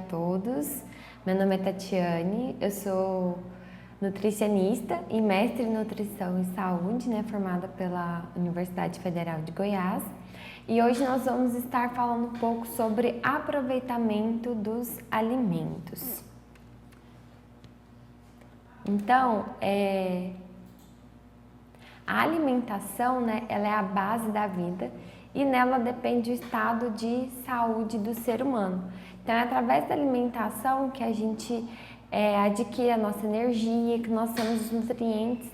todos. Meu nome é Tatiane, eu sou nutricionista e mestre em nutrição e saúde, formada pela Universidade Federal de Goiás. E hoje nós vamos estar falando um pouco sobre aproveitamento dos alimentos. Então, a alimentação, ela é a base da vida e nela depende o estado de saúde do ser humano. Então, é através da alimentação que a gente adquire a nossa energia, que nós temos os nutrientes,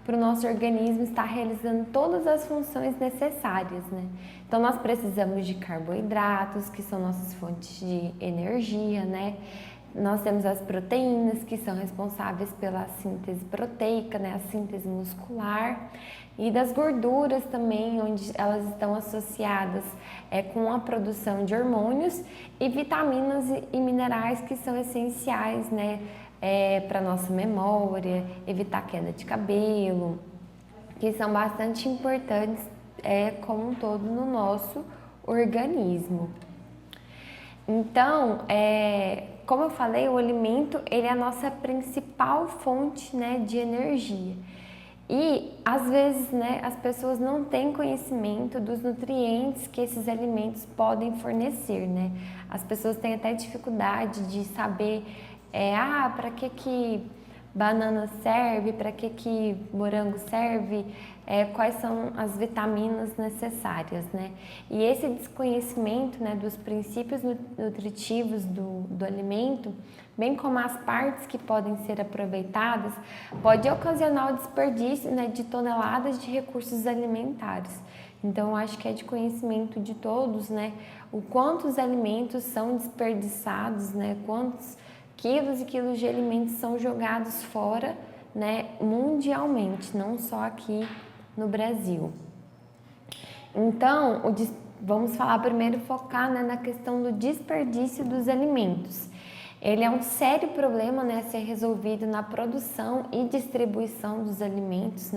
para o nosso organismo estar realizando todas as funções necessárias, Então, nós precisamos de carboidratos, que são nossas fontes de energia, Nós temos as proteínas, que são responsáveis pela síntese proteica, a síntese muscular, e das gorduras também, onde elas estão associadas com a produção de hormônios e vitaminas e minerais que são essenciais, para nossa memória, evitar queda de cabelo, que são bastante importantes como um todo no nosso organismo. Então, como eu falei, o alimento ele é a nossa principal fonte de energia. E às vezes as pessoas não têm conhecimento dos nutrientes que esses alimentos podem fornecer, As pessoas têm até dificuldade de saber para que banana serve, para que morango serve, quais são as vitaminas necessárias, E esse desconhecimento, dos princípios nutritivos do alimento, bem como as partes que podem ser aproveitadas, pode ocasionar o desperdício, de toneladas de recursos alimentares. Então, eu acho que é de conhecimento de todos, o quanto os alimentos são desperdiçados, quantos quilos e quilos de alimentos são jogados fora, mundialmente, não só aqui no Brasil. Então, vamos falar primeiro, focar na questão do desperdício dos alimentos. Ele é um sério problema a ser resolvido na produção e distribuição dos alimentos,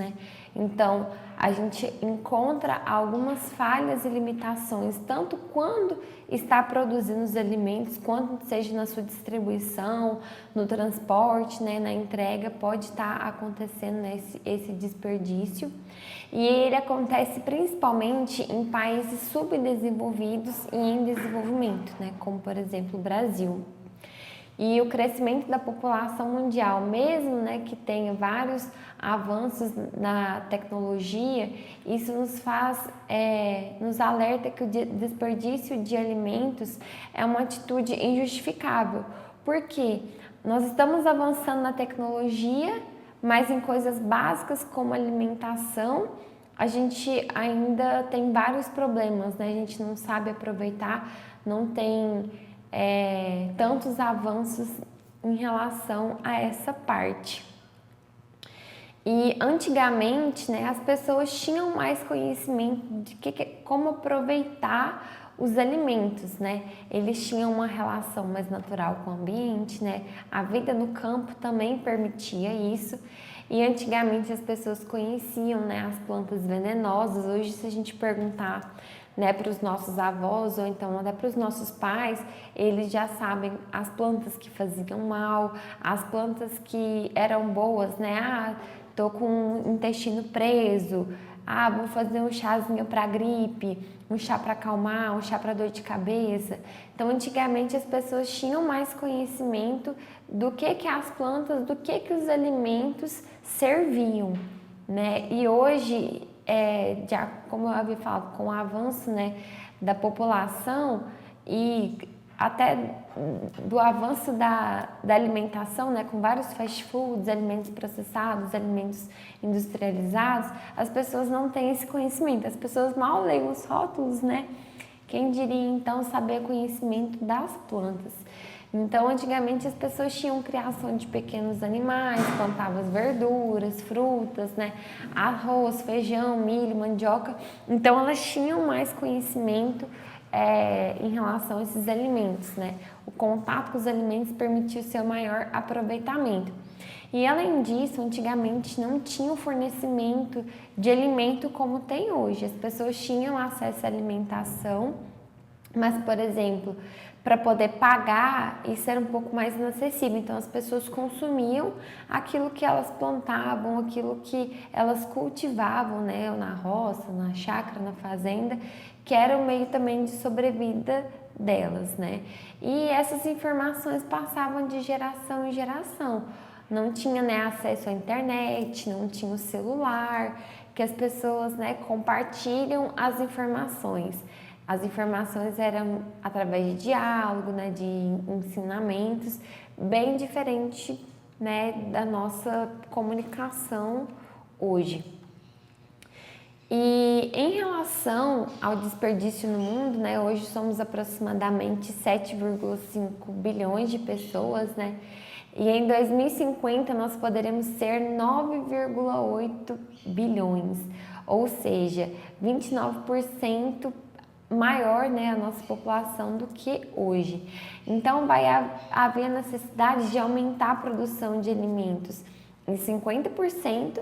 Então, a gente encontra algumas falhas e limitações, tanto quando está produzindo os alimentos, quanto seja na sua distribuição, no transporte, na entrega, pode estar acontecendo esse desperdício. E ele acontece principalmente em países subdesenvolvidos e em desenvolvimento, como por exemplo o Brasil. E o crescimento da população mundial, mesmo que tenha vários avanços na tecnologia, isso nos alerta que o desperdício de alimentos é uma atitude injustificável. Porque nós estamos avançando na tecnologia, mas em coisas básicas como alimentação, a gente ainda tem vários problemas, A gente não sabe aproveitar, não tem tantos avanços em relação a essa parte. E antigamente, as pessoas tinham mais conhecimento de como aproveitar os alimentos, Eles tinham uma relação mais natural com o ambiente, A vida no campo também permitia isso. E antigamente as pessoas conheciam, as plantas venenosas. Hoje, se a gente perguntar para os nossos avós ou então até para os nossos pais, eles já sabem as plantas que faziam mal, as plantas que eram boas, tô com o intestino preso, vou fazer um chazinho para gripe, um chá para acalmar, um chá para dor de cabeça. Então, antigamente as pessoas tinham mais conhecimento do que as plantas, do que os alimentos serviam, E hoje, já como eu havia falado, com o avanço da população e até do avanço da alimentação, com vários fast foods, alimentos processados, alimentos industrializados, as pessoas não têm esse conhecimento, as pessoas mal leem os rótulos, Quem diria então saber conhecimento das plantas? Então, antigamente as pessoas tinham criação de pequenos animais, plantavam verduras, frutas, arroz, feijão, milho, mandioca. Então, elas tinham mais conhecimento em relação a esses alimentos, O contato com os alimentos permitiu seu maior aproveitamento. E além disso, antigamente não tinha o fornecimento de alimento como tem hoje. As pessoas tinham acesso à alimentação Mas, por exemplo, para poder pagar, isso era um pouco mais inacessível. Então, as pessoas consumiam aquilo que elas plantavam, aquilo que elas cultivavam, né? Na roça, na chácara, na fazenda, que era o meio também de sobrevida delas, né? E essas informações passavam de geração em geração. Não tinha, né, acesso à internet, não tinha o celular, que as pessoas, né, compartilham as informações. As informações eram através de diálogo, né, de ensinamentos, bem diferente, né, da nossa comunicação hoje. E em relação ao desperdício no mundo, né, hoje somos aproximadamente 7,5 bilhões de pessoas, né, e em 2050 nós poderemos ser 9,8 bilhões, ou seja, 29% maior, né, a nossa população do que hoje. Então vai haver necessidade de aumentar a produção de alimentos em 50%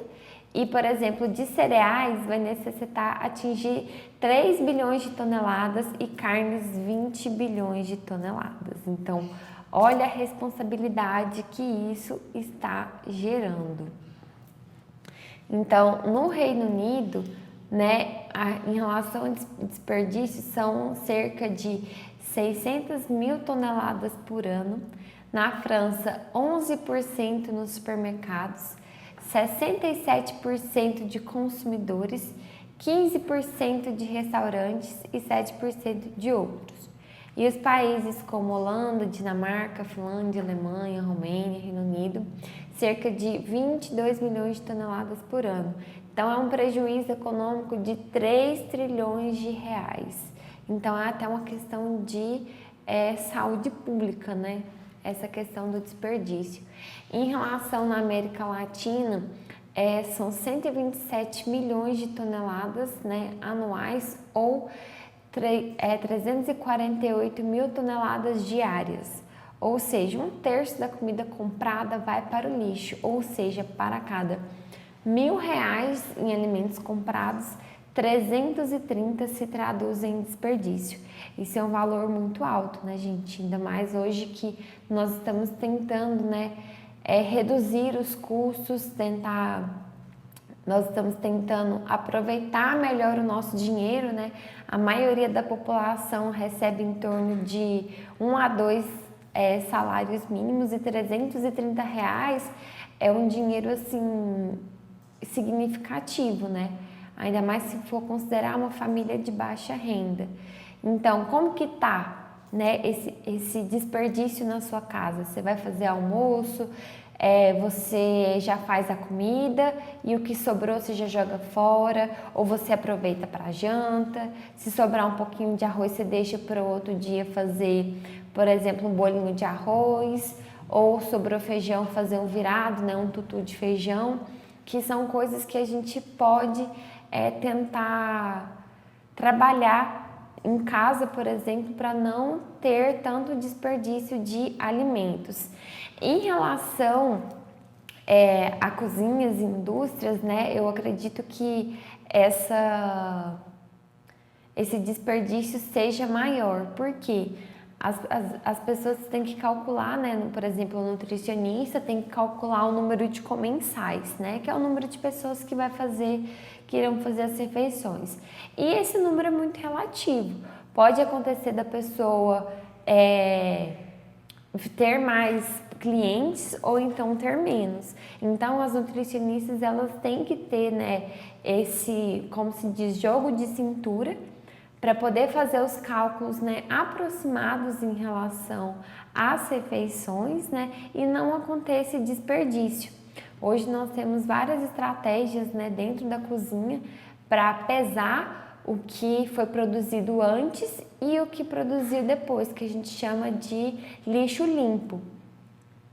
e, por exemplo, de cereais vai necessitar atingir 3 bilhões de toneladas e carnes 20 bilhões de toneladas. Então, olha a responsabilidade que isso está gerando. Então, no Reino Unido, né, em relação ao desperdício, são cerca de 600 mil toneladas por ano. Na França, 11% nos supermercados, 67% de consumidores, 15% de restaurantes e 7% de outros. E os países como Holanda, Dinamarca, Finlândia, Alemanha, Romênia, Reino Unido, cerca de 22 milhões de toneladas por ano. Então é um prejuízo econômico de 3 trilhões de reais. Então é até uma questão de saúde pública, né? Essa questão do desperdício. Em relação na América Latina, são 127 milhões de toneladas, né, anuais ou 348 mil toneladas diárias, ou seja, 1/3 da comida comprada vai para o lixo, ou seja, para cada R$ 1.000 em alimentos comprados, 330 se traduzem em desperdício. Isso é um valor muito alto, né, gente? Ainda mais hoje que nós estamos tentando, né, reduzir os custos, nós estamos tentando aproveitar melhor o nosso dinheiro, né? A maioria da população recebe em torno de 1 a 2 salários mínimos e R$ 330 é um dinheiro assim significativo, né? Ainda mais se for considerar uma família de baixa renda. Então, como que tá, né, esse desperdício na sua casa? Você vai fazer almoço, você já faz a comida e o que sobrou você já joga fora, ou você aproveita para janta. Se sobrar um pouquinho de arroz, você deixa para o outro dia fazer, por exemplo, um bolinho de arroz, ou sobrou feijão, fazer um virado, né, um tutu de feijão, que são coisas que a gente pode tentar trabalhar em casa, por exemplo, para não ter tanto desperdício de alimentos. Em relação a cozinhas e indústrias, né, eu acredito que esse desperdício seja maior, porque as pessoas têm que calcular, né, por exemplo, o nutricionista tem que calcular o número de comensais, né, que é o número de pessoas que irão fazer as refeições. E esse número é muito relativo. Pode acontecer da pessoa ter mais clientes ou então ter menos. Então as nutricionistas elas têm que ter, né, esse, como se diz, jogo de cintura para poder fazer os cálculos, né, aproximados em relação às refeições, né, e não aconteça desperdício. Hoje nós temos várias estratégias, né, dentro da cozinha para pesar o que foi produzido antes e o que produziu depois, que a gente chama de lixo limpo,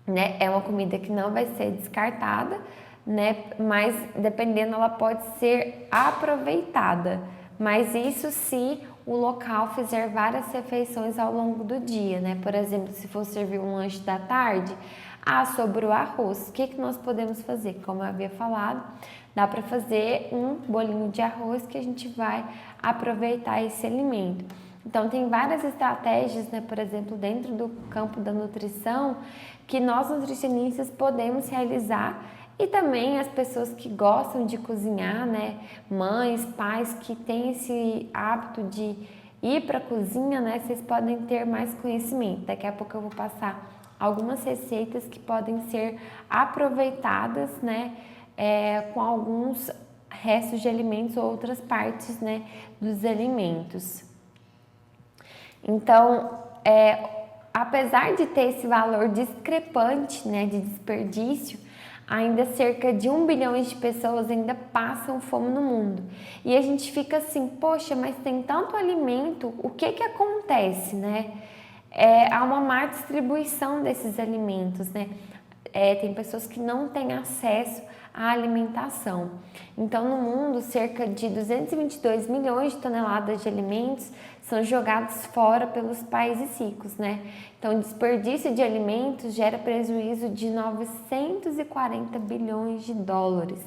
né? É uma comida que não vai ser descartada, né? Mas dependendo ela pode ser aproveitada. Mas isso se o local fizer várias refeições ao longo do dia, né? Por exemplo, se for servir um lanche da tarde, sobrou arroz. O que nós podemos fazer? Como eu havia falado, dá para fazer um bolinho de arroz que a gente vai aproveitar esse alimento. Então, tem várias estratégias, né, por exemplo, dentro do campo da nutrição, que nós nutricionistas podemos realizar e também as pessoas que gostam de cozinhar, né, mães, pais que têm esse hábito de ir para a cozinha, né, vocês podem ter mais conhecimento. Daqui a pouco eu vou passar algumas receitas que podem ser aproveitadas, né, com alguns restos de alimentos ou outras partes, né, dos alimentos. Então, apesar de ter esse valor discrepante, né, de desperdício, ainda cerca de 1 bilhão de pessoas ainda passam fome no mundo. E a gente fica assim, poxa, mas tem tanto alimento, o que que acontece, né? Há uma má distribuição desses alimentos, né? Tem pessoas que não têm acesso à alimentação. Então, no mundo, cerca de 222 milhões de toneladas de alimentos são jogados fora pelos países ricos, né? Então, o desperdício de alimentos gera prejuízo de 940 bilhões de dólares.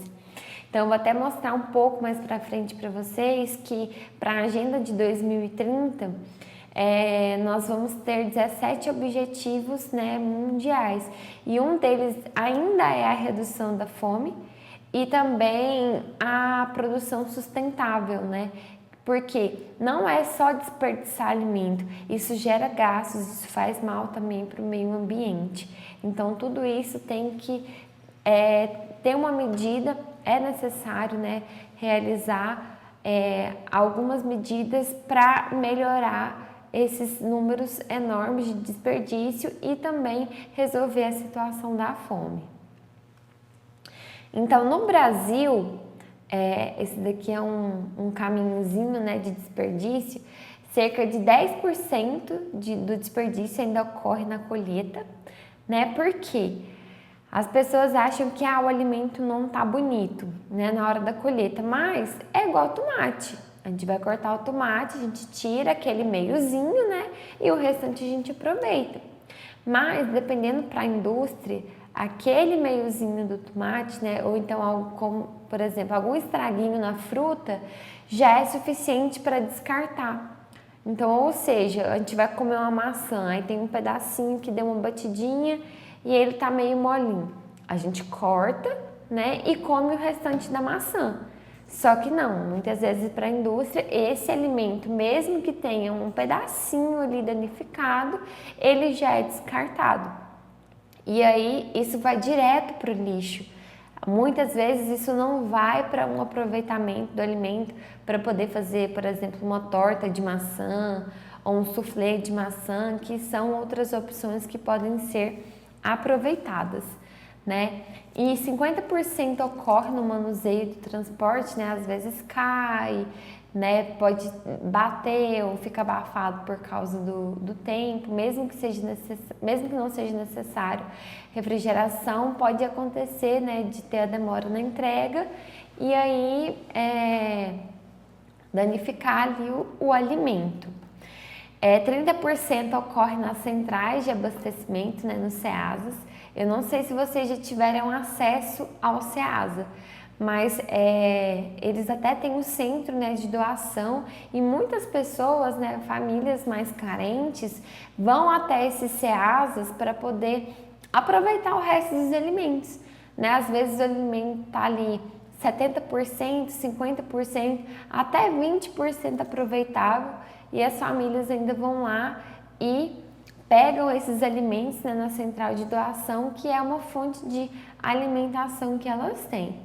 Então, eu vou até mostrar um pouco mais para frente para vocês que para a Agenda de 2030, nós vamos ter 17 objetivos, né, mundiais, e um deles ainda é a redução da fome e também a produção sustentável, né? Porque não é só desperdiçar alimento, isso gera gastos, isso faz mal também para o meio ambiente. Então, tudo isso tem que ter uma medida, é necessário, né, realizar algumas medidas para melhorar esses números enormes de desperdício e também resolver a situação da fome. Então, no Brasil, esse daqui é um caminhozinho, né, de desperdício. Cerca de 10% do desperdício ainda ocorre na colheita, né? Por quê? As pessoas acham que o alimento não tá bonito, né, na hora da colheita, mas é igual tomate. A gente vai cortar o tomate, a gente tira aquele meiozinho, né, e o restante a gente aproveita. Mas dependendo para a indústria, aquele meiozinho do tomate, né, ou então algo como, por exemplo, algum estraguinho na fruta, já é suficiente para descartar. Então, ou seja, a gente vai comer uma maçã, aí tem um pedacinho que deu uma batidinha e ele tá meio molinho. A gente corta, né, e come o restante da maçã. Só que não, muitas vezes para a indústria, esse alimento, mesmo que tenha um pedacinho ali danificado, ele já é descartado. E aí isso vai direto para o lixo. Muitas vezes isso não vai para um aproveitamento do alimento para poder fazer, por exemplo, uma torta de maçã ou um soufflé de maçã, que são outras opções que podem ser aproveitadas, né? E 50% ocorre no manuseio do transporte, né? Às vezes cai, né? Pode bater ou fica abafado por causa do tempo, mesmo que não seja necessário refrigeração, pode acontecer, né? De ter a demora na entrega e aí danificar ali o alimento. 30% ocorre nas centrais de abastecimento, né, nos CEASAs. Eu não sei se vocês já tiveram acesso ao CEASA, mas eles até têm um centro, né, de doação e muitas pessoas, né, famílias mais carentes, vão até esses CEASAs para poder aproveitar o resto dos alimentos, né? Às vezes o alimento está ali 70%, 50%, até 20% aproveitável e as famílias ainda vão lá e pegam esses alimentos, né, na central de doação, que é uma fonte de alimentação que elas têm.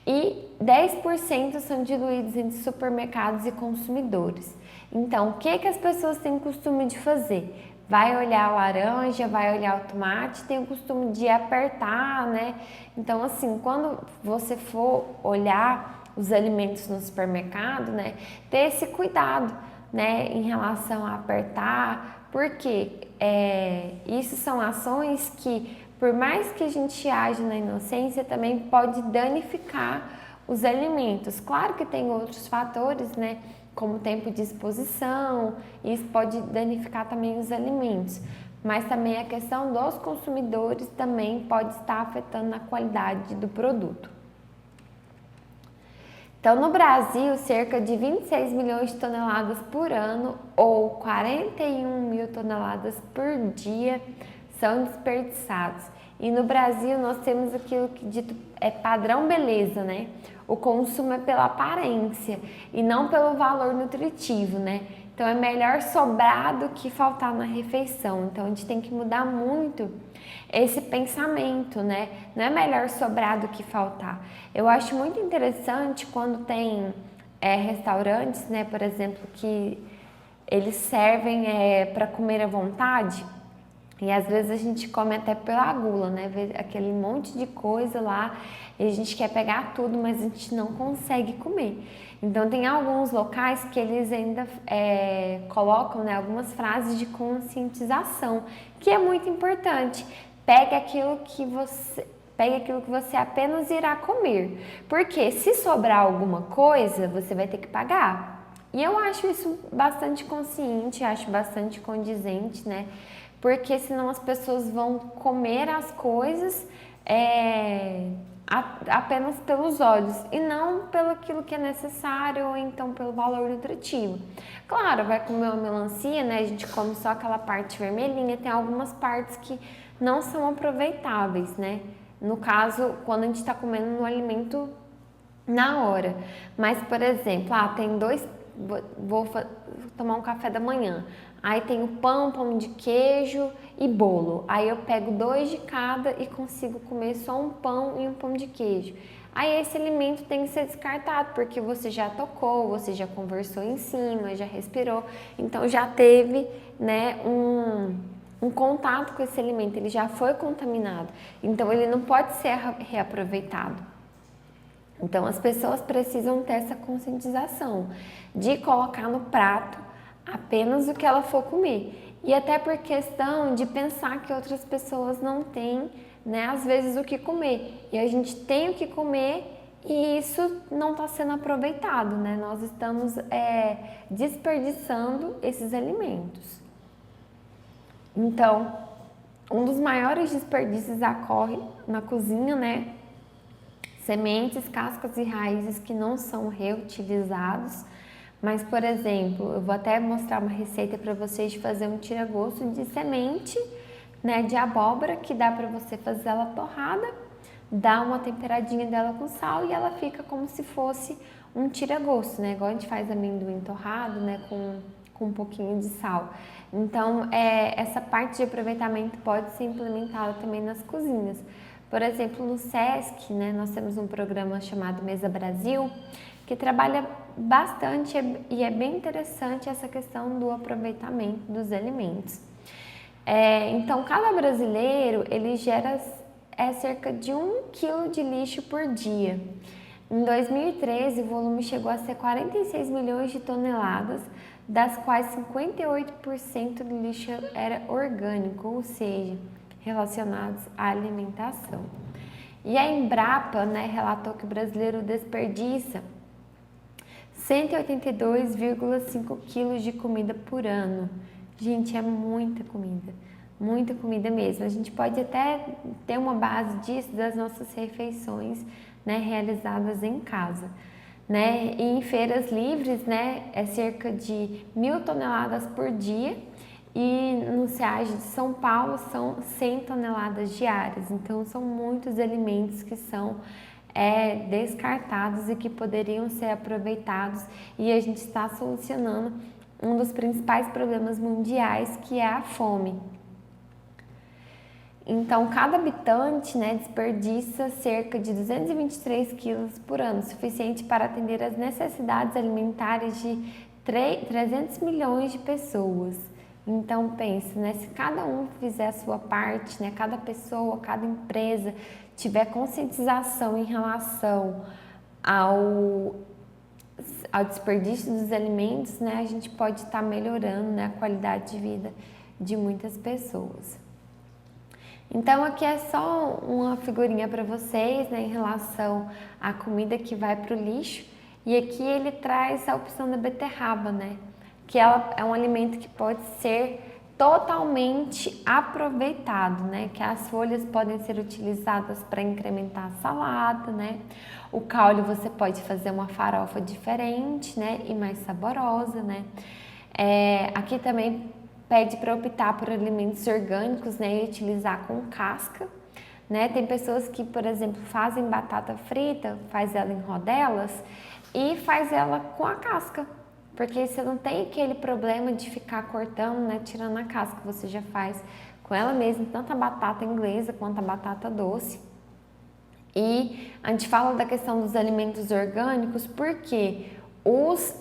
E 10% são diluídos entre supermercados e consumidores. Então, o que as pessoas têm costume de fazer? Vai olhar a laranja, vai olhar o tomate, tem o costume de apertar, né? Então, assim, quando você for olhar os alimentos no supermercado, né, ter esse cuidado, né, em relação a apertar, porque isso são ações que, por mais que a gente age na inocência, também pode danificar os alimentos. Claro que tem outros fatores, né, como tempo de exposição, isso pode danificar também os alimentos, mas também a questão dos consumidores também pode estar afetando a qualidade do produto. Então, no Brasil, cerca de 26 milhões de toneladas por ano, ou 41 mil toneladas por dia, são desperdiçados. E no Brasil, nós temos aquilo que dito é padrão beleza, né? O consumo é pela aparência e não pelo valor nutritivo, né? Então, é melhor sobrar do que faltar na refeição. Então, a gente tem que mudar muito esse pensamento, né? Não é melhor sobrar do que faltar. Eu acho muito interessante quando tem restaurantes, né, por exemplo, que eles servem para comer à vontade. E às vezes a gente come até pela gula, né? Vê aquele monte de coisa lá e a gente quer pegar tudo, mas a gente não consegue comer. Então tem alguns locais que eles ainda colocam, né, algumas frases de conscientização, que é muito importante. Pegue aquilo que você apenas irá comer. Porque se sobrar alguma coisa, você vai ter que pagar. E eu acho isso bastante consciente, acho bastante condizente, né? Porque senão as pessoas vão comer as coisas apenas pelos olhos e não pelo aquilo que é necessário ou então pelo valor nutritivo. Claro, vai comer uma melancia, né? A gente come só aquela parte vermelhinha, tem algumas partes que não são aproveitáveis, né? No caso, quando a gente está comendo um alimento na hora. Mas, por exemplo, vou tomar um café da manhã. Aí tem o pão de queijo e bolo. Aí eu pego 2 de cada e consigo comer só um pão e um pão de queijo. Aí esse alimento tem que ser descartado, porque você já tocou, você já conversou em cima, já respirou, então já teve, né, um contato com esse alimento, ele já foi contaminado, então ele não pode ser reaproveitado. Então as pessoas precisam ter essa conscientização de colocar no prato apenas o que ela for comer. E até por questão de pensar que outras pessoas não têm, né, às vezes o que comer. E a gente tem o que comer e isso não está sendo aproveitado, né? Nós estamos desperdiçando esses alimentos. Então, um dos maiores desperdícios ocorre na cozinha, né? Sementes, cascas e raízes que não são reutilizados. Mas, por exemplo, eu vou até mostrar uma receita para vocês de fazer um tira-gosto de semente, né, de abóbora, que dá para você fazer ela torrada, dar uma temperadinha dela com sal e ela fica como se fosse um tira-gosto, né, igual a gente faz amendoim torrado, né, com um pouquinho de sal. Então, essa parte de aproveitamento pode ser implementada também nas cozinhas. Por exemplo, no SESC, né, nós temos um programa chamado Mesa Brasil, que trabalha bastante e é bem interessante essa questão do aproveitamento dos alimentos. Então, cada brasileiro, ele gera cerca de 1 quilo de lixo por dia. Em 2013, o volume chegou a ser 46 milhões de toneladas, das quais 58% do lixo era orgânico, ou seja, relacionados à alimentação. E a Embrapa, né, relatou que o brasileiro desperdiça 182,5 quilos de comida por ano. Gente, é muita comida mesmo. A gente pode até ter uma base disso das nossas refeições, né, realizadas em casa. Né? E em feiras livres, né, é cerca de 1.000 toneladas por dia e no SEAG de São Paulo são 100 toneladas diárias. Então, são muitos alimentos que são descartados e que poderiam ser aproveitados e a gente está solucionando um dos principais problemas mundiais, que é a fome. Então, cada habitante, né, desperdiça cerca de 223 quilos por ano, suficiente para atender às necessidades alimentares de 300 milhões de pessoas. Então, pense, né, se cada um fizer a sua parte, né, cada pessoa, cada empresa tiver conscientização em relação ao desperdício dos alimentos, né, a gente pode estar melhorando, né, a qualidade de vida de muitas pessoas. Então, aqui é só uma figurinha para vocês, né, em relação à comida que vai para o lixo. E aqui ele traz a opção da beterraba, né, que ela é um alimento que pode ser totalmente aproveitado, né? Que as folhas podem ser utilizadas para incrementar a salada, né? O caule você pode fazer uma farofa diferente, né? E mais saborosa, né? Aqui também pede para optar por alimentos orgânicos, né? E utilizar com casca, né? Tem pessoas que, por exemplo, fazem batata frita, faz ela em rodelas e faz ela com a casca. Porque você não tem aquele problema de ficar cortando, né, tirando a casca, você já faz com ela mesma, tanto a batata inglesa quanto a batata doce. E a gente fala da questão dos alimentos orgânicos porque os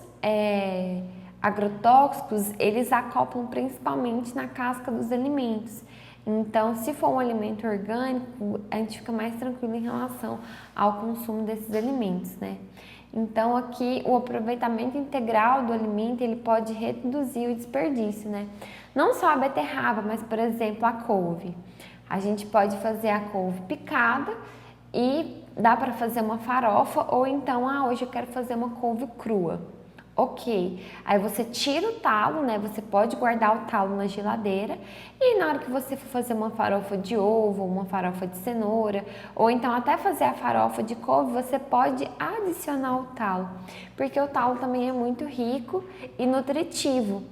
agrotóxicos, eles acoplam principalmente na casca dos alimentos. Então, se for um alimento orgânico, a gente fica mais tranquilo em relação ao consumo desses alimentos, né? Então, aqui, o aproveitamento integral do alimento, ele pode reduzir o desperdício, né? Não só a beterraba, mas, por exemplo, a couve. A gente pode fazer a couve picada e dá para fazer uma farofa, ou então, hoje eu quero fazer uma couve crua. Ok, aí você tira o talo, né? Você pode guardar o talo na geladeira e na hora que você for fazer uma farofa de ovo, uma farofa de cenoura, ou então até fazer a farofa de couve, você pode adicionar o talo, porque o talo também é muito rico e nutritivo.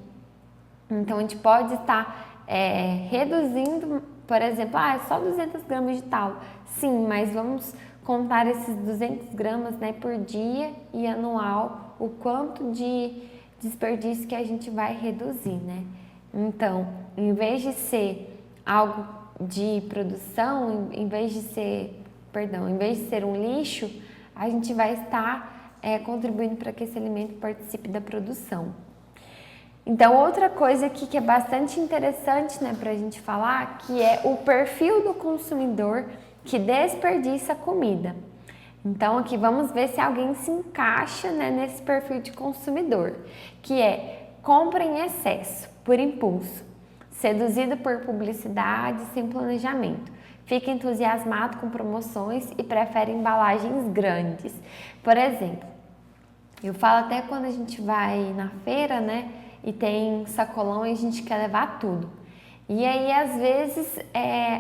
Então a gente pode estar reduzindo, por exemplo, é só 200 gramas de talo. Sim, mas vamos contar esses 200 gramas, né, por dia e anual, o quanto de desperdício que a gente vai reduzir, né? Então, em vez de ser algo de produção, em vez de ser um lixo, a gente vai estar contribuindo para que esse alimento participe da produção. Então, outra coisa aqui que é bastante interessante, né, para a gente falar, que é o perfil do consumidor que desperdiça comida. Então, aqui vamos ver se alguém se encaixa, né, nesse perfil de consumidor, que é compra em excesso, por impulso, seduzido por publicidade sem planejamento, fica entusiasmado com promoções e prefere embalagens grandes. Por exemplo, eu falo até quando a gente vai na feira, né, e tem sacolão e a gente quer levar tudo. E aí, às vezes,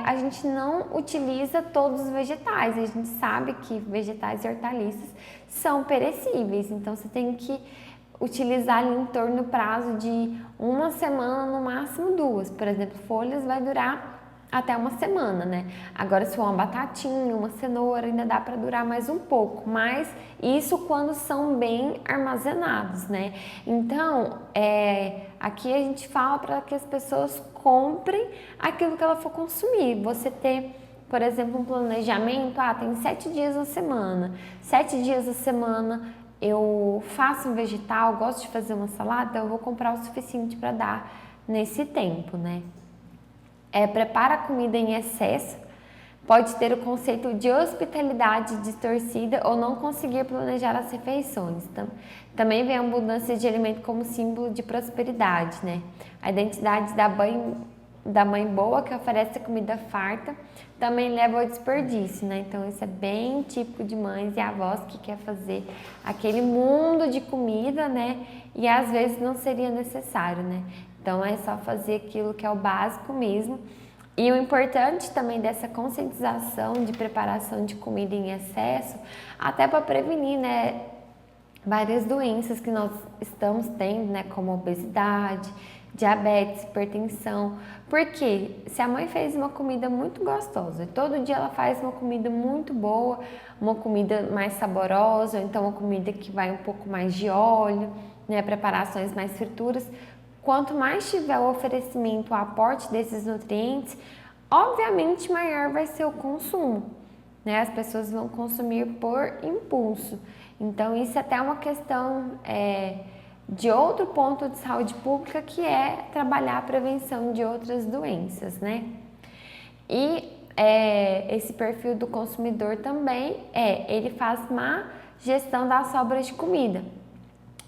a gente não utiliza todos os vegetais. A gente sabe que vegetais e hortaliças são perecíveis, então você tem que utilizar ali em torno do prazo de uma semana, no máximo 2. Por exemplo, folhas vai durar até uma semana, né? Agora, se for uma batatinha, uma cenoura, ainda dá para durar mais um pouco, mas isso quando são bem armazenados, né? Então, aqui a gente fala para que as pessoas comprem aquilo que ela for consumir. Você ter, por exemplo, um planejamento, tem 7 dias na semana. 7 dias na semana eu faço um vegetal, gosto de fazer uma salada, então eu vou comprar o suficiente para dar nesse tempo, né? Prepara a comida em excesso, pode ter o conceito de hospitalidade distorcida ou não conseguir planejar as refeições. Também vem a abundância de alimento como símbolo de prosperidade, né? A identidade da mãe boa que oferece comida farta também leva ao desperdício, né? Então isso é bem típico de mães e avós que quer fazer aquele mundo de comida, né? E às vezes não seria necessário, né? Então é só fazer aquilo que é o básico mesmo. E o importante também dessa conscientização de preparação de comida em excesso, até para prevenir, né, várias doenças que nós estamos tendo, né, como obesidade, diabetes, hipertensão. Porque se a mãe fez uma comida muito gostosa, todo dia ela faz uma comida muito boa, uma comida mais saborosa, ou então uma comida que vai um pouco mais de óleo, né, preparações mais frituras. Quanto mais tiver o oferecimento, o aporte desses nutrientes, obviamente maior vai ser o consumo, né? As pessoas vão consumir por impulso. Então, isso é até uma questão de outro ponto de saúde pública, que é trabalhar a prevenção de outras doenças, né? E esse perfil do consumidor também ele faz má gestão das sobras de comida.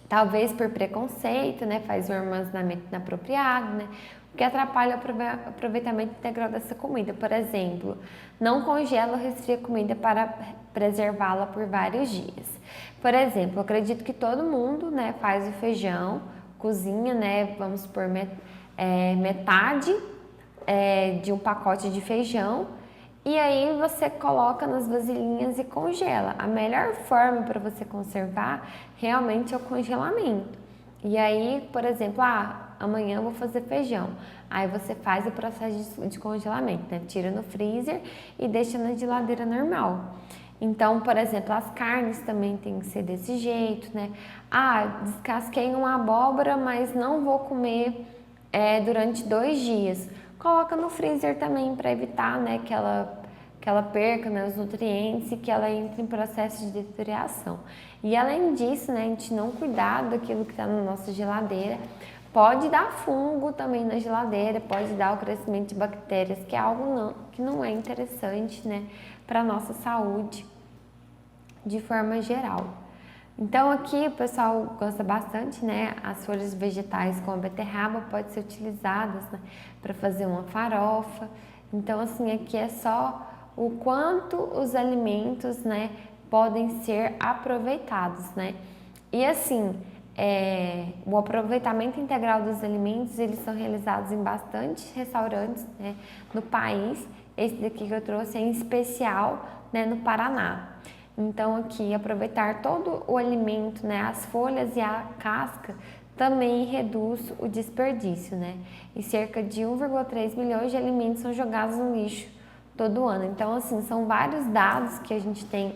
Talvez por preconceito, né, faz o armazenamento inapropriado, né, o que atrapalha o aproveitamento integral dessa comida. Por exemplo, não congela ou resfria comida para preservá-la por vários dias. Por exemplo, eu acredito que todo mundo, né, faz o feijão, cozinha, né, vamos supor, metade de um pacote de feijão e aí você coloca nas vasilhinhas e congela. A melhor forma para você conservar realmente é o congelamento. E aí, por exemplo, amanhã eu vou fazer feijão. Aí você faz o processo de congelamento, né? Tira no freezer e deixa na geladeira normal. Então, por exemplo, as carnes também tem que ser desse jeito, né? Descasquei uma abóbora, mas não vou comer durante 2 dias. Coloca no freezer também para evitar, né, que ela perca, né, os nutrientes e que ela entre em processo de deterioração. E além disso, né, a gente não cuidar daquilo que está na nossa geladeira, pode dar fungo também na geladeira, pode dar o crescimento de bactérias, que é algo que não é interessante, né, para a nossa saúde de forma geral. Então aqui o pessoal gosta bastante, né? As folhas vegetais com a beterraba podem ser utilizadas, né, para fazer uma farofa. Então assim, aqui é só o quanto os alimentos, né, podem ser aproveitados, né? E assim, o aproveitamento integral dos alimentos, eles são realizados em bastantes restaurantes, né, no país. Esse daqui que eu trouxe é em especial, né, no Paraná. Então aqui aproveitar todo o alimento, né, as folhas e a casca também reduz o desperdício, né? E cerca de 1,3 milhões de alimentos são jogados no lixo todo ano. Então assim, são vários dados que a gente tem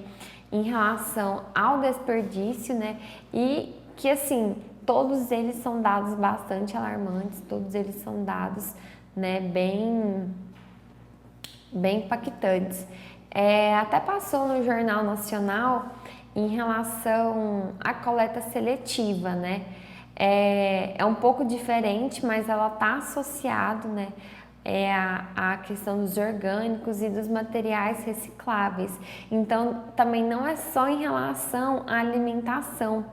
em relação ao desperdício, né? E que assim, todos eles são dados bastante alarmantes, todos eles são dados, né, bem impactantes. Até passou no Jornal Nacional em relação à coleta seletiva, né? É um pouco diferente, mas ela está associado, né, a questão dos orgânicos e dos materiais recicláveis. Então, também não é só em relação à alimentação,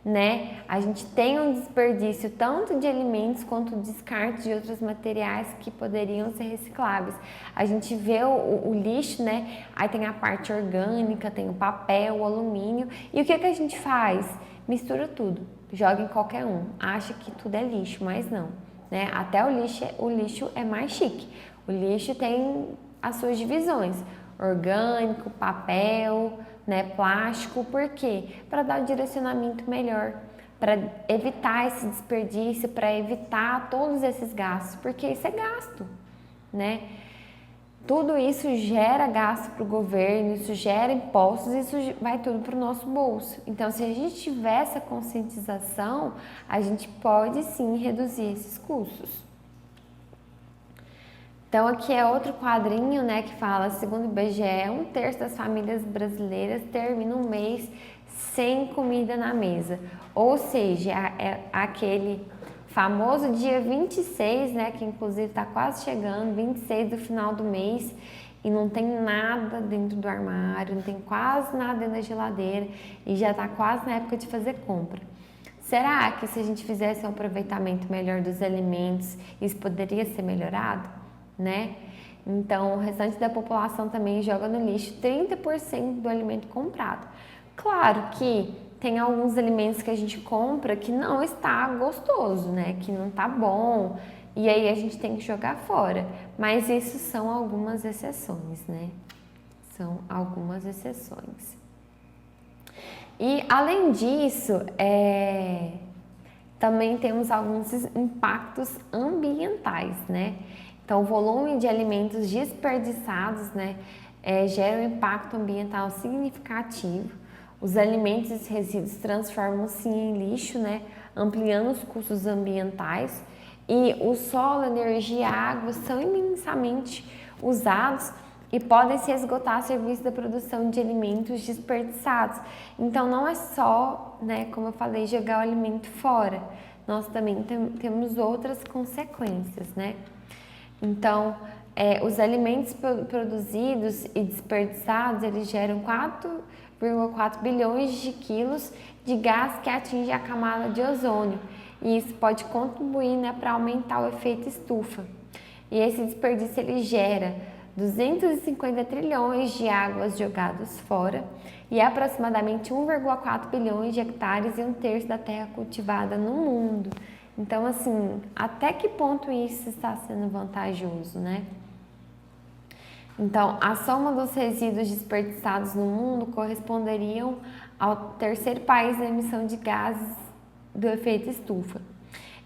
né? A gente tem um desperdício tanto de alimentos quanto descarte de outros materiais que poderiam ser recicláveis. A gente vê o lixo, né? Aí tem a parte orgânica, tem o papel, o alumínio. E o que a gente faz? Mistura tudo, joga em qualquer um. Acha que tudo é lixo, mas não, né? Até o lixo é mais chique. O lixo tem as suas divisões: orgânico, papel, né, plástico. Por quê? Para dar um direcionamento melhor, para evitar esse desperdício, para evitar todos esses gastos, porque isso é gasto, né? Tudo isso gera gasto para o governo, isso gera impostos, isso vai tudo para o nosso bolso. Então, se a gente tiver essa conscientização, a gente pode sim reduzir esses custos. Então aqui é outro quadrinho, né, que fala, segundo o IBGE, 1/3 das famílias brasileiras termina um mês sem comida na mesa. Ou seja, é aquele famoso dia 26, né, que inclusive está quase chegando, 26 do final do mês, e não tem nada dentro do armário, não tem quase nada dentro da geladeira e já está quase na época de fazer compra. Será que se a gente fizesse um aproveitamento melhor dos alimentos, isso poderia ser melhorado, né? Então, o restante da população também joga no lixo 30% do alimento comprado. Claro que tem alguns alimentos que a gente compra que não está gostoso, né? Que não tá bom, e aí a gente tem que jogar fora. Mas isso são algumas exceções, né? São algumas exceções. E além disso, também temos alguns impactos ambientais, né? Então, o volume de alimentos desperdiçados, né, gera um impacto ambiental significativo. Os alimentos e os resíduos transformam-se em lixo, né, ampliando os custos ambientais. E o solo, a energia e a água são imensamente usados e podem se esgotar a serviço da produção de alimentos desperdiçados. Então, não é só, né, como eu falei, jogar o alimento fora. Nós também temos outras consequências, né? Então, os alimentos produzidos e desperdiçados, eles geram 4,4 bilhões de quilos de gás que atinge a camada de ozônio. E isso pode contribuir, né, para aumentar o efeito estufa. E esse desperdício, ele gera 250 trilhões de águas jogadas fora e aproximadamente 1,4 bilhões de hectares e 1/3 da terra cultivada no mundo. Então, assim, até que ponto isso está sendo vantajoso, né? Então, a soma dos resíduos desperdiçados no mundo corresponderiam ao terceiro país na emissão de gases do efeito estufa.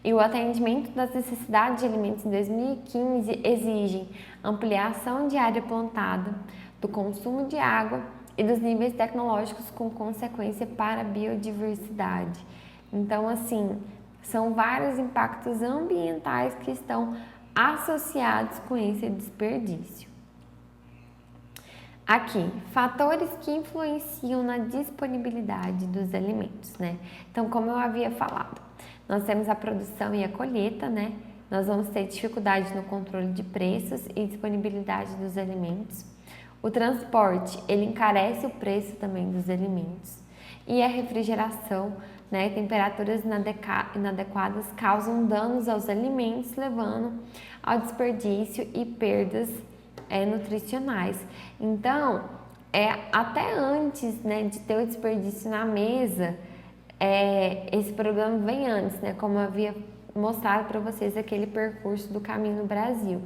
E o atendimento das necessidades de alimentos em 2015 exigem ampliação de área plantada, do consumo de água e dos níveis tecnológicos com consequência para a biodiversidade. Então, assim, são vários impactos ambientais que estão associados com esse desperdício. Aqui, fatores que influenciam na disponibilidade dos alimentos, né? Então, como eu havia falado, nós temos a produção e a colheita, né? Nós vamos ter dificuldade no controle de preços e disponibilidade dos alimentos. O transporte, ele encarece o preço também dos alimentos. E a refrigeração, né? Temperaturas inadequadas causam danos aos alimentos, levando ao desperdício e perdas nutricionais. Então, até antes, né, de ter o desperdício na mesa, esse problema vem antes, né, como eu havia mostrado para vocês aquele percurso do caminho no Brasil.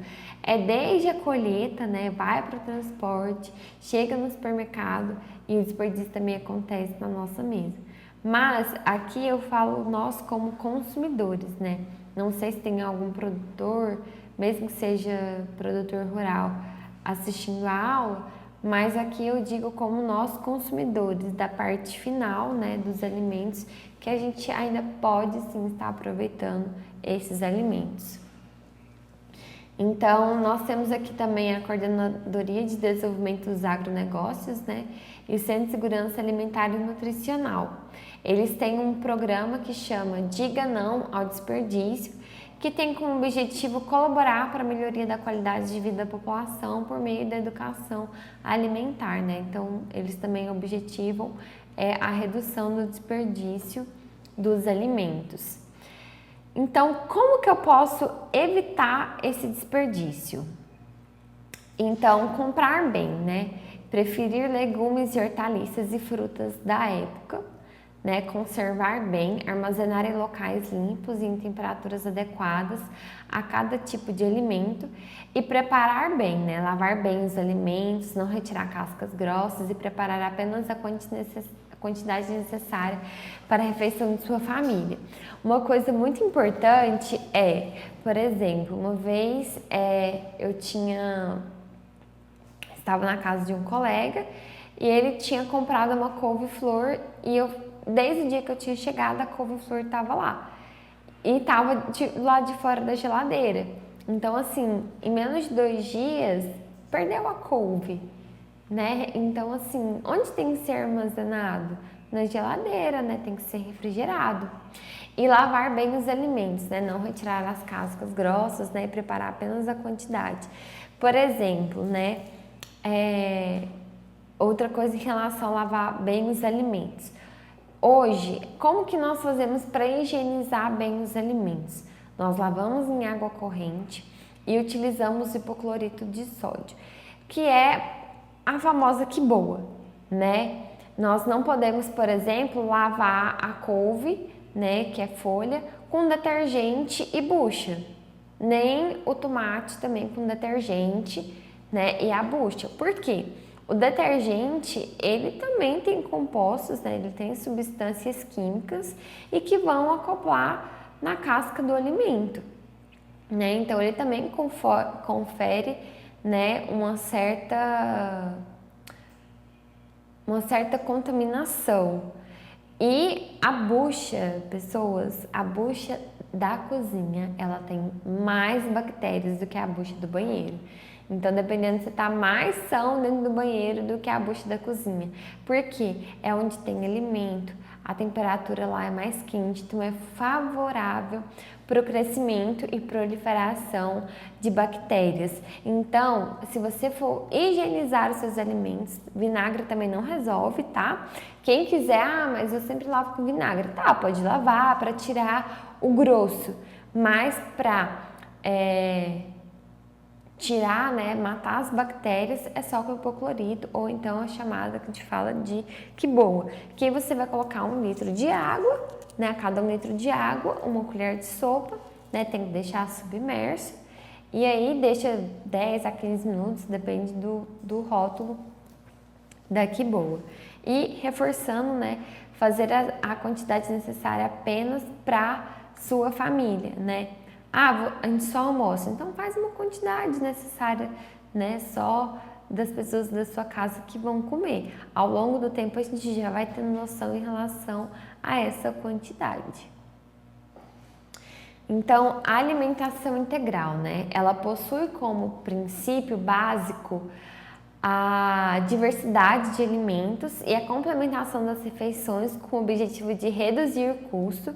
Desde a colheita, né, vai para o transporte, chega no supermercado e o desperdício também acontece na nossa mesa. Mas aqui eu falo nós como consumidores, né? Não sei se tem algum produtor, mesmo que seja produtor rural, assistindo a aula, mas aqui eu digo como nós consumidores da parte final, né, dos alimentos, que a gente ainda pode sim estar aproveitando esses alimentos. Então, nós temos aqui também a Coordenadoria de Desenvolvimento dos Agronegócios, né, e o Centro de Segurança Alimentar e Nutricional. Eles têm um programa que chama Diga Não ao Desperdício, que tem como objetivo colaborar para a melhoria da qualidade de vida da população por meio da educação alimentar, né? Então, eles também objetivam a redução do desperdício dos alimentos. Então, como que eu posso evitar esse desperdício? Então, comprar bem, né? Preferir legumes e hortaliças e frutas da época, né, conservar bem, armazenar em locais limpos e em temperaturas adequadas a cada tipo de alimento e preparar bem, né, lavar bem os alimentos, não retirar cascas grossas e preparar apenas a quantidade necessária para a refeição de sua família. Uma coisa muito importante por exemplo, uma vez eu estava na casa de um colega e ele tinha comprado uma couve-flor e desde o dia que eu tinha chegado, a couve-flor estava lá. E estava lá de fora da geladeira. Então, assim, em menos de 2 dias, perdeu a couve, né? Então, assim, onde tem que ser armazenado? Na geladeira, né? Tem que ser refrigerado. E lavar bem os alimentos, né? Não retirar as cascas grossas, né? E preparar apenas a quantidade. Por exemplo, né? Outra coisa em relação a lavar bem os alimentos. Hoje, como que nós fazemos para higienizar bem os alimentos? Nós lavamos em água corrente e utilizamos hipoclorito de sódio, que é a famosa que boa, né? Nós não podemos, por exemplo, lavar a couve, né, que é folha, com detergente e bucha, nem o tomate também com detergente, né, e a bucha. Por quê? O detergente, ele também tem compostos, né? Ele tem substâncias químicas e que vão acoplar na casca do alimento, né? Então, ele também confere, né, uma certa contaminação. E a bucha, pessoas, a bucha da cozinha, ela tem mais bactérias do que a bucha do banheiro. Então, dependendo, você tá mais são dentro do banheiro do que a bucha da cozinha. Porque é onde tem alimento, a temperatura lá é mais quente, então é favorável para o crescimento e proliferação de bactérias. Então, se você for higienizar os seus alimentos, vinagre também não resolve, tá? Quem quiser, mas eu sempre lavo com vinagre. Tá, pode lavar para tirar o grosso, mas para tirar, né, matar as bactérias é só com hipoclorito ou então a chamada que a gente fala de que boa. Que aí você vai colocar 1 litro de água, né, a cada 1 litro de água, 1 colher de sopa, né, tem que deixar submerso, e aí deixa 10 a 15 minutos, depende do rótulo da Que Boa. E reforçando, né, fazer a quantidade necessária apenas para sua família, né? A gente só almoça, então faz uma quantidade necessária, né, só das pessoas da sua casa que vão comer. Ao longo do tempo a gente já vai tendo noção em relação a essa quantidade. Então, a alimentação integral, né, ela possui como princípio básico a diversidade de alimentos e a complementação das refeições com o objetivo de reduzir o custo,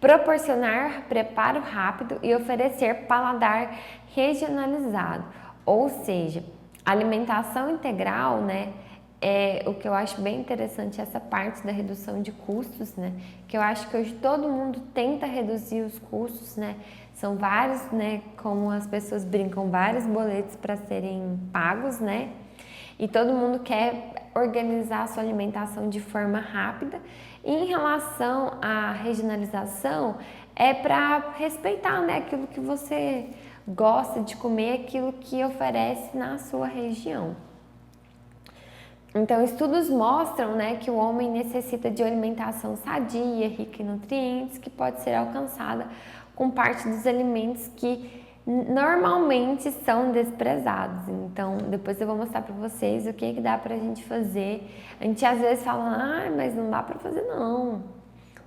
proporcionar preparo rápido e oferecer paladar regionalizado. Ou seja, a alimentação integral, né, é o que eu acho bem interessante, essa parte da redução de custos, né, que eu acho que hoje todo mundo tenta reduzir os custos, né, são vários, né, como as pessoas brincam, vários boletos para serem pagos, né, e todo mundo quer organizar a sua alimentação de forma rápida. E em relação à regionalização, é para respeitar, né, aquilo que você gosta de comer, aquilo que oferece na sua região. Então, estudos mostram, né, que o homem necessita de alimentação sadia, rica em nutrientes, que pode ser alcançada com parte dos alimentos que normalmente são desprezados. Então, depois eu vou mostrar para vocês o que dá pra gente fazer. A gente às vezes fala, mas não dá pra fazer não.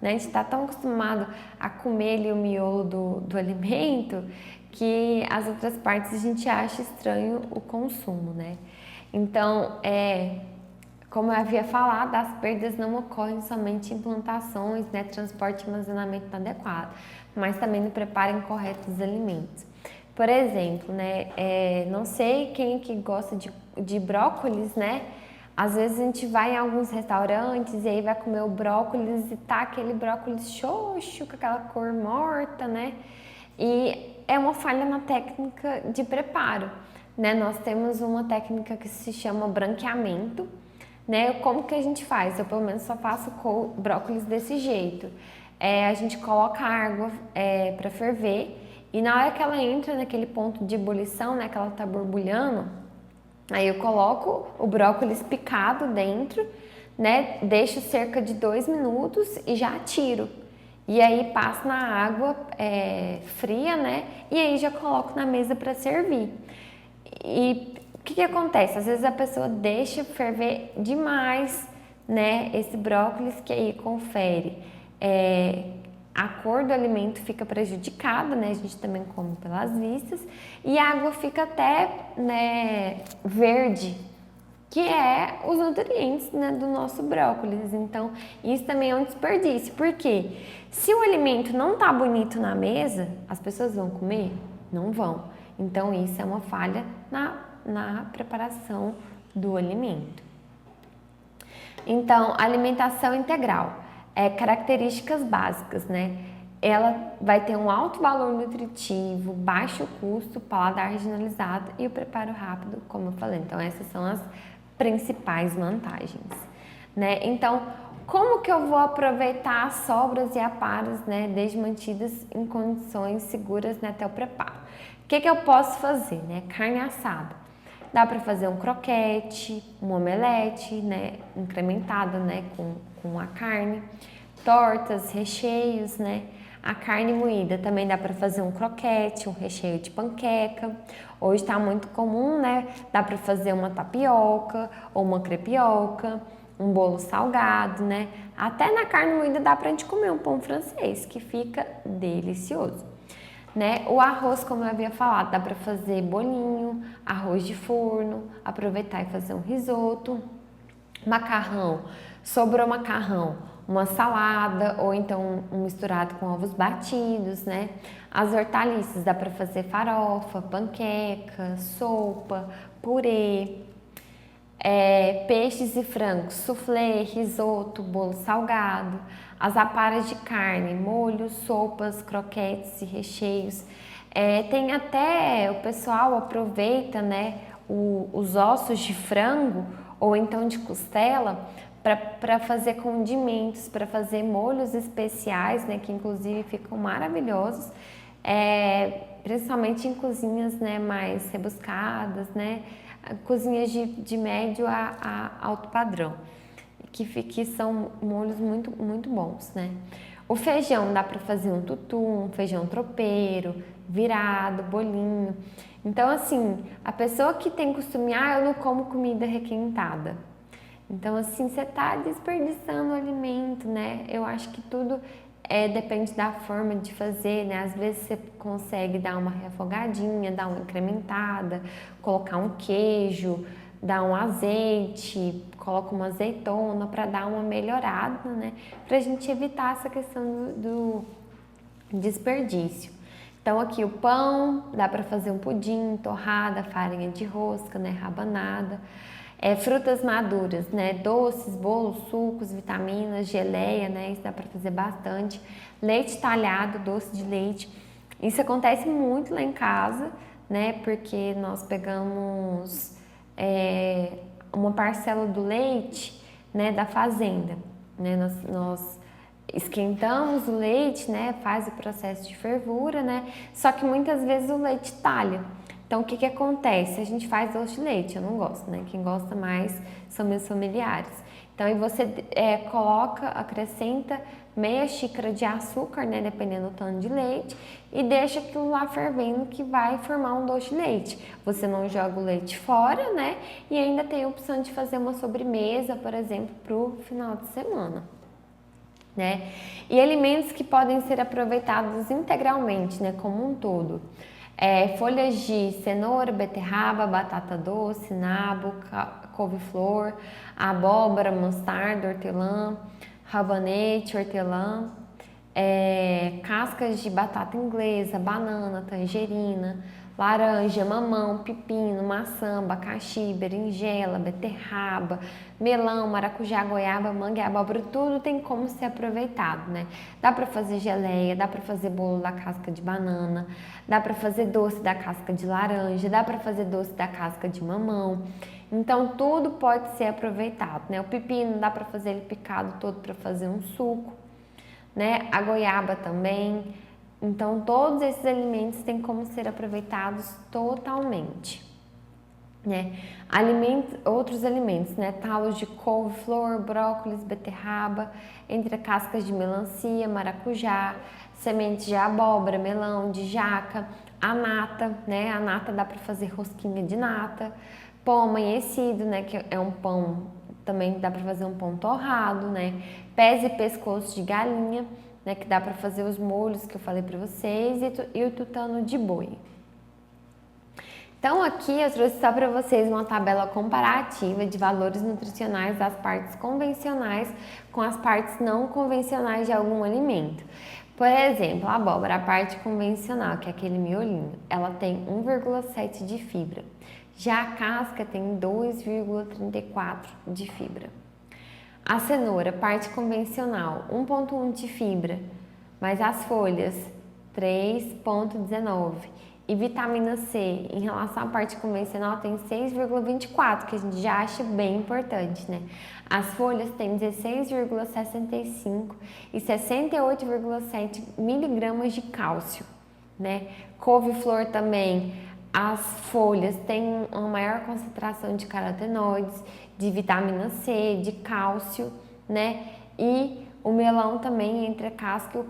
Né? A gente tá tão acostumado a comer ali o miolo do alimento que as outras partes a gente acha estranho o consumo, né? Então, como eu havia falado, as perdas não ocorrem somente em plantações, né, transporte e armazenamento inadequado, mas também no preparo incorreto dos alimentos. Por exemplo, né, não sei quem que gosta de brócolis, né? Às vezes a gente vai em alguns restaurantes e aí vai comer o brócolis e tá aquele brócolis xoxo, com aquela cor morta, né? E é uma falha na técnica de preparo, né? Nós temos uma técnica que se chama branqueamento, né? Como que a gente faz? Eu pelo menos só faço com brócolis desse jeito. A gente coloca a água para ferver e na hora que ela entra naquele ponto de ebulição, né, que ela tá borbulhando, aí eu coloco o brócolis picado dentro, né, deixo cerca de 2 minutos e já tiro. E aí passo na água fria, né, e aí já coloco na mesa para servir. E o que acontece? Às vezes a pessoa deixa ferver demais, né, esse brócolis, que aí confere. A cor do alimento fica prejudicada, né? A gente também come pelas vistas e a água fica até, né, verde, que é os nutrientes, né, do nosso brócolis. Então, isso também é um desperdício, porque se o alimento não tá bonito na mesa, as pessoas vão comer? Não vão. Então, isso é uma falha na preparação do alimento. Então, alimentação integral. Características básicas, né? Ela vai ter um alto valor nutritivo, baixo custo, paladar regionalizado e o preparo rápido, como eu falei. Então, essas são as principais vantagens, né? Então, como que eu vou aproveitar as sobras e aparos, né, desde mantidas em condições seguras, né, até o preparo? O que eu posso fazer, né? Carne assada. Dá para fazer um croquete, um omelete, né, incrementado, né, com a carne, tortas, recheios, né, a carne moída também dá para fazer um croquete, um recheio de panqueca. Hoje está muito comum, né, dá para fazer uma tapioca ou uma crepioca, um bolo salgado, né, até na carne moída dá para a gente comer um pão francês, que fica delicioso. Né? O arroz, como eu havia falado, dá para fazer bolinho, arroz de forno, aproveitar e fazer um risoto. Macarrão, sobrou macarrão, uma salada ou então um misturado com ovos batidos, né? As hortaliças, dá para fazer farofa, panqueca, sopa, purê. Peixes e frangos, soufflé, risoto, bolo salgado, as aparas de carne, molhos, sopas, croquetes e recheios. Tem até, o pessoal aproveita, né, os ossos de frango ou então de costela para fazer condimentos, para fazer molhos especiais, né, que inclusive ficam maravilhosos, principalmente em cozinhas, né, mais rebuscadas, né, cozinhas de médio a alto padrão, que são molhos muito bons, né. O feijão dá para fazer um tutu, um feijão tropeiro, virado, bolinho. Então, assim, a pessoa que tem costume, eu não como comida requentada. Então, assim, você tá desperdiçando o alimento, né? Eu acho que tudo depende da forma de fazer, né? Às vezes você consegue dar uma refogadinha, dar uma incrementada, colocar um queijo, dar um azeite, coloca uma azeitona para dar uma melhorada, né? Pra gente evitar essa questão do desperdício. Então aqui o pão, dá para fazer um pudim, torrada, farinha de rosca, né, rabanada. Frutas maduras, né, doces, bolos, sucos, vitaminas, geleia, né, isso dá para fazer bastante. Leite talhado, doce de leite. Isso acontece muito lá em casa, né, porque nós pegamos uma parcela do leite, né, da fazenda, né, nós esquentamos o leite, né, faz o processo de fervura, né, só que muitas vezes o leite talha. Então, o que acontece? A gente faz doce de leite, eu não gosto, né, quem gosta mais são meus familiares. Então, aí você acrescenta meia xícara de açúcar, né, dependendo do tanto de leite, e deixa aquilo lá fervendo que vai formar um doce de leite. Você não joga o leite fora, né, e ainda tem a opção de fazer uma sobremesa, por exemplo, para o final de semana. Né? E alimentos que podem ser aproveitados integralmente, né, como um todo. Folhas de cenoura, beterraba, batata doce, nabo, couve-flor, abóbora, mostarda, hortelã, rabanete, hortelã, cascas de batata inglesa, banana, tangerina, laranja, mamão, pepino, maçã, abacaxi, berinjela, beterraba, melão, maracujá, goiaba, manga e abóbora, tudo tem como ser aproveitado, né? Dá para fazer geleia, dá para fazer bolo da casca de banana, dá para fazer doce da casca de laranja, dá para fazer doce da casca de mamão. Então tudo pode ser aproveitado, né? O pepino dá para fazer ele picado todo para fazer um suco, né? A goiaba também. Então, todos esses alimentos têm como ser aproveitados totalmente, né? Outros alimentos, né? Talos de couve-flor, brócolis, beterraba, entre cascas de melancia, maracujá, sementes de abóbora, melão, de jaca, a nata, né? A nata dá para fazer rosquinha de nata, pão amanhecido, né? Que é um pão, também dá para fazer um pão torrado, né? Pés e pescoço de galinha, né, que dá para fazer os molhos que eu falei para vocês, e o tutano de boi. Então aqui eu trouxe só para vocês uma tabela comparativa de valores nutricionais das partes convencionais com as partes não convencionais de algum alimento. Por exemplo, a abóbora, a parte convencional, que é aquele miolinho, ela tem 1,7 de fibra. Já a casca tem 2,34 de fibra. A cenoura, parte convencional, 1,1 de fibra, mas as folhas, 3,19. E vitamina C, em relação à parte convencional, tem 6,24, que a gente já acha bem importante, né? As folhas têm 16,65 e 68,7 miligramas de cálcio, né? Couve-flor também, as folhas têm uma maior concentração de carotenoides, de vitamina C, de cálcio, né? E o melão também, entre a casca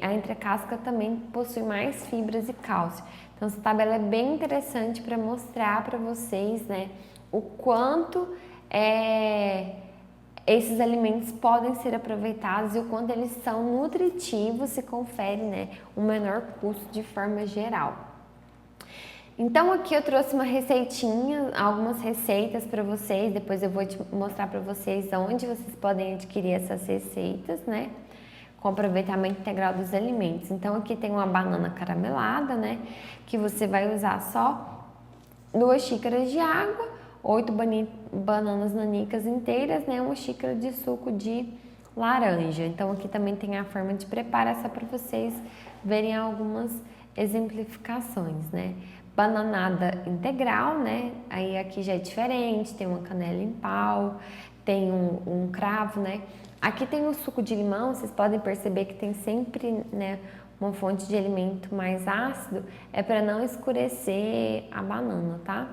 a entrecasca também possui mais fibras e cálcio. Então essa tabela é bem interessante para mostrar para vocês, né, o quanto esses alimentos podem ser aproveitados e o quanto eles são nutritivos se confere, né, um menor custo de forma geral. Então aqui eu trouxe uma receitinha, algumas receitas para vocês, depois eu vou te mostrar para vocês onde vocês podem adquirir essas receitas, né? Com aproveitamento integral dos alimentos. Então aqui tem uma banana caramelada, né? Que você vai usar só 2 xícaras de água, 8 bananas nanicas inteiras, né? 1 xícara de suco de laranja. Então aqui também tem a forma de preparar, só para vocês verem algumas exemplificações, né? Bananada integral, né? Aí aqui já é diferente, tem uma canela em pau, tem um cravo, né? Aqui tem o suco de limão, vocês podem perceber que tem sempre, né, uma fonte de alimento mais ácido, é para não escurecer a banana, tá?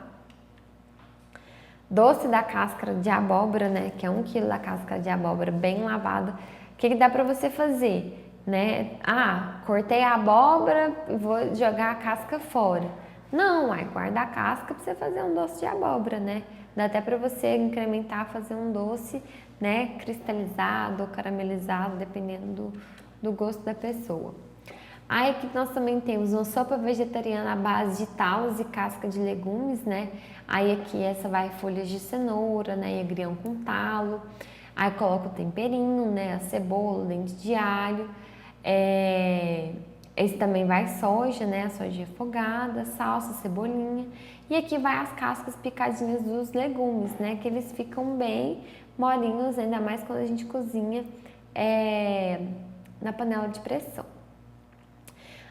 Doce da cáscara de abóbora, né, que é 1 quilo da cáscara de abóbora bem lavada. O que dá para você fazer, né? Ah, cortei a abóbora e vou jogar a casca fora. Não, aí guarda a casca para você fazer um doce de abóbora, né? Dá até para você incrementar, fazer um doce, né, cristalizado ou caramelizado, dependendo do gosto da pessoa. Aí aqui nós também temos uma sopa vegetariana à base de talos e casca de legumes, né? Aí aqui essa vai folhas de cenoura, né, e agrião com talo. Aí coloca o temperinho, né, a cebola, o dente de alho. Esse também vai soja, né, a soja refogada, salsa, cebolinha. E aqui vai as cascas picadinhas dos legumes, né, que eles ficam bem molinhos, ainda mais quando a gente cozinha na panela de pressão.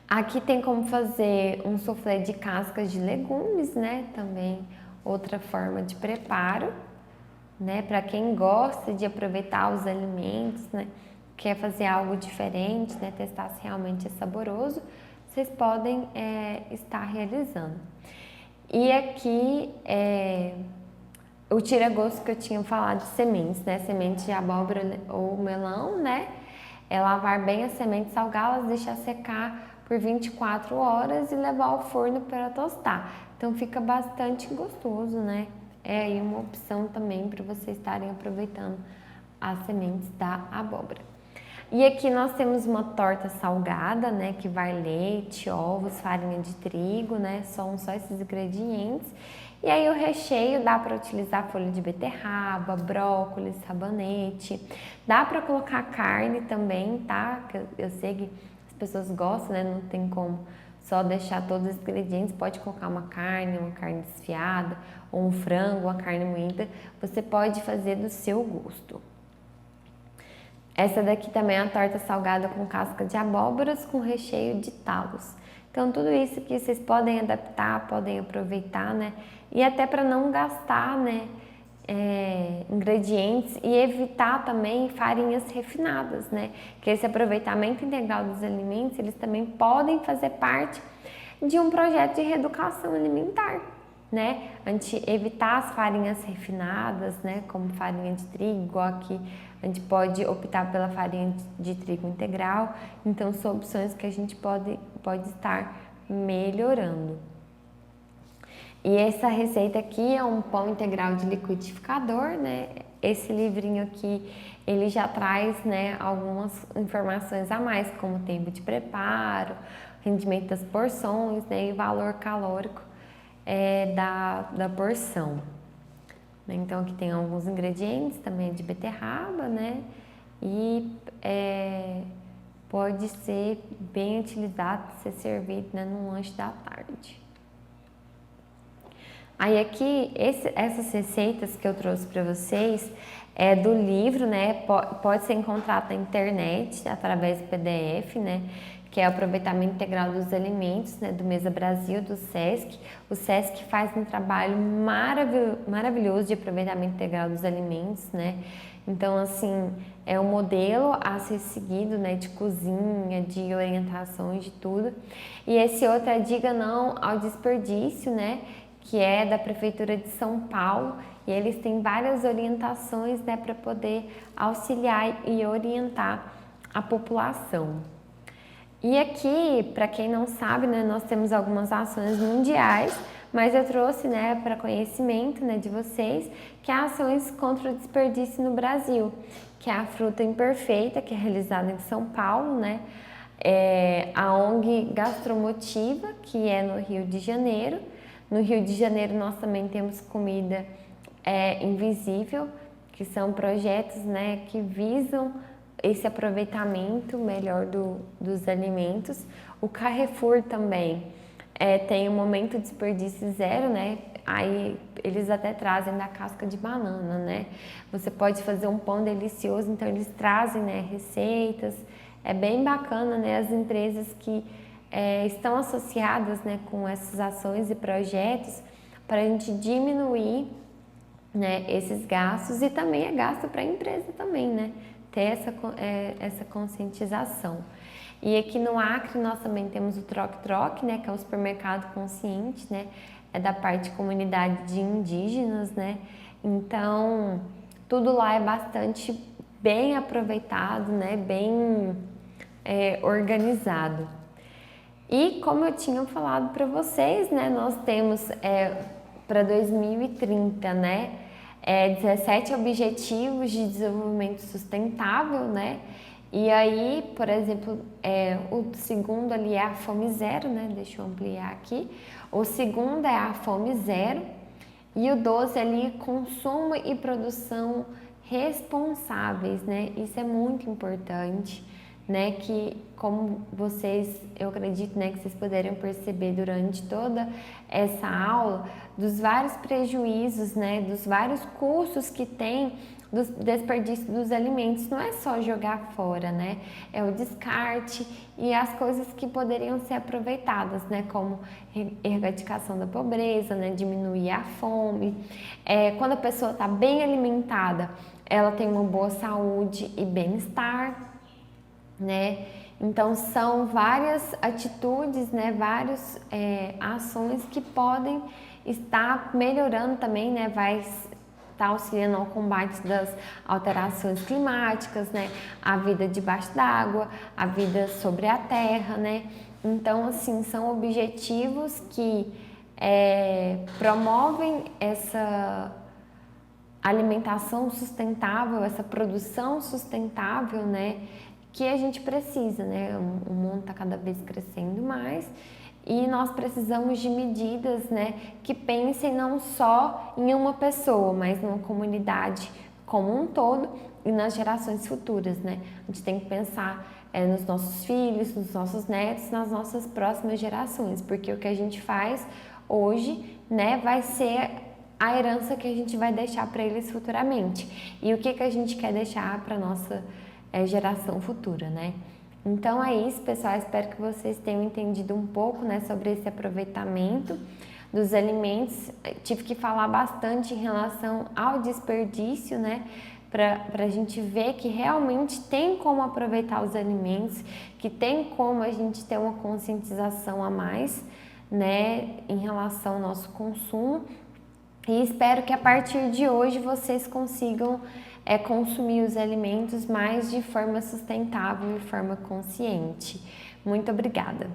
Aqui tem como fazer um soufflé de cascas de legumes, né? Também outra forma de preparo, né? Para quem gosta de aproveitar os alimentos, né? Quer fazer algo diferente, né? Testar se realmente é saboroso, vocês podem estar realizando. E aqui o tira-gosto que eu tinha falado de sementes, né? Semente de abóbora ou melão, né? É lavar bem as sementes, salgá-las, deixar secar por 24 horas e levar ao forno para tostar. Então fica bastante gostoso, né? É aí uma opção também para vocês estarem aproveitando as sementes da abóbora. E aqui nós temos uma torta salgada, né? Que vai leite, ovos, farinha de trigo, né? São só esses ingredientes. E aí o recheio dá para utilizar folha de beterraba, brócolis, rabanete. Dá para colocar carne também, tá? Eu sei que as pessoas gostam, né? Não tem como só deixar todos os ingredientes. Pode colocar uma carne desfiada, ou um frango, uma carne moída. Você pode fazer do seu gosto. Essa daqui também é a torta salgada com casca de abóboras com recheio de talos. Então tudo isso que vocês podem adaptar, podem aproveitar, né? E até para não gastar, né, ingredientes e evitar também farinhas refinadas, né? Que esse aproveitamento integral dos alimentos, eles também podem fazer parte de um projeto de reeducação alimentar, né? A gente evitar as farinhas refinadas, né? Como farinha de trigo, igual aqui a gente pode optar pela farinha de trigo integral. Então são opções que a gente pode estar melhorando. E essa receita aqui é um pão integral de liquidificador, né? Esse livrinho aqui, ele já traz, né, algumas informações a mais, como tempo de preparo, rendimento das porções, né, e valor calórico da porção. Então aqui tem alguns ingredientes também de beterraba, né? E pode ser bem utilizado, ser servido, né, num lanche da tarde. Aí aqui, essas receitas que eu trouxe para vocês é do livro, né? Pode ser encontrado na internet através do PDF, né? Que é o aproveitamento integral dos alimentos, né? Do Mesa Brasil, do SESC. O SESC faz um trabalho maravilhoso de aproveitamento integral dos alimentos, né? Então, assim, é um modelo a ser seguido, né? De cozinha, de orientações, de tudo. E esse outro é Diga Não ao Desperdício, né? Que é da Prefeitura de São Paulo, e eles têm várias orientações, né, para poder auxiliar e orientar a população. E aqui, para quem não sabe, né, nós temos algumas ações mundiais, mas eu trouxe, né, para conhecimento, né, de vocês, que é ações contra o desperdício no Brasil, que é a Fruta Imperfeita, que é realizada em São Paulo, né, a ONG Gastromotiva, que é no Rio de Janeiro. No Rio de Janeiro nós também temos Comida Invisível, que são projetos, né, que visam esse aproveitamento melhor dos alimentos. O Carrefour também tem o Momento Desperdício Zero, né? Aí eles até trazem da casca de banana, né? Você pode fazer um pão delicioso, então eles trazem, né, receitas. É bem bacana, né, as empresas que estão associadas, né, com essas ações e projetos para a gente diminuir né, esses gastos, e também é gasto para a empresa também, né, ter essa conscientização. E aqui no Acre nós também temos o Troc Troc, né, que é um supermercado consciente, né, é da parte de comunidade de indígenas, né, então tudo lá é bastante bem aproveitado, né, bem organizado. E como eu tinha falado para vocês, né, nós temos para 2030, né, 17 objetivos de desenvolvimento sustentável, né, e aí, por exemplo, o segundo ali é a fome zero, né, deixa eu ampliar aqui, o segundo é a fome zero, e o 12 ali, consumo e produção responsáveis, né, isso é muito importante, né, que como vocês, eu acredito, né, que vocês puderam perceber durante toda essa aula, dos vários prejuízos, né, dos vários custos que tem do desperdício dos alimentos. Não é só jogar fora, né, é o descarte e as coisas que poderiam ser aproveitadas, né, como erradicação da pobreza, né, diminuir a fome. Quando a pessoa está bem alimentada, ela tem uma boa saúde e bem-estar, né? Então são várias atitudes, né? Várias ações que podem estar melhorando também, né? Vai estar auxiliando ao combate das alterações climáticas, né? A vida debaixo d'água, a vida sobre a terra, né? Então, assim, são objetivos que promovem essa alimentação sustentável, essa produção sustentável, né, que a gente precisa, né? O mundo está cada vez crescendo mais e nós precisamos de medidas, né, que pensem não só em uma pessoa, mas numa comunidade como um todo e nas gerações futuras, né? A gente tem que pensar nos nossos filhos, nos nossos netos, nas nossas próximas gerações, porque o que a gente faz hoje, né, vai ser a herança que a gente vai deixar para eles futuramente. E o que a gente quer deixar para nossa geração futura, né? Então é isso, pessoal. Espero que vocês tenham entendido um pouco, né, sobre esse aproveitamento dos alimentos. Tive que falar bastante em relação ao desperdício, né? Para a gente ver que realmente tem como aproveitar os alimentos, que tem como a gente ter uma conscientização a mais, né, em relação ao nosso consumo. E espero que a partir de hoje vocês consigam consumir os alimentos mais de forma sustentável e forma consciente. Muito obrigada!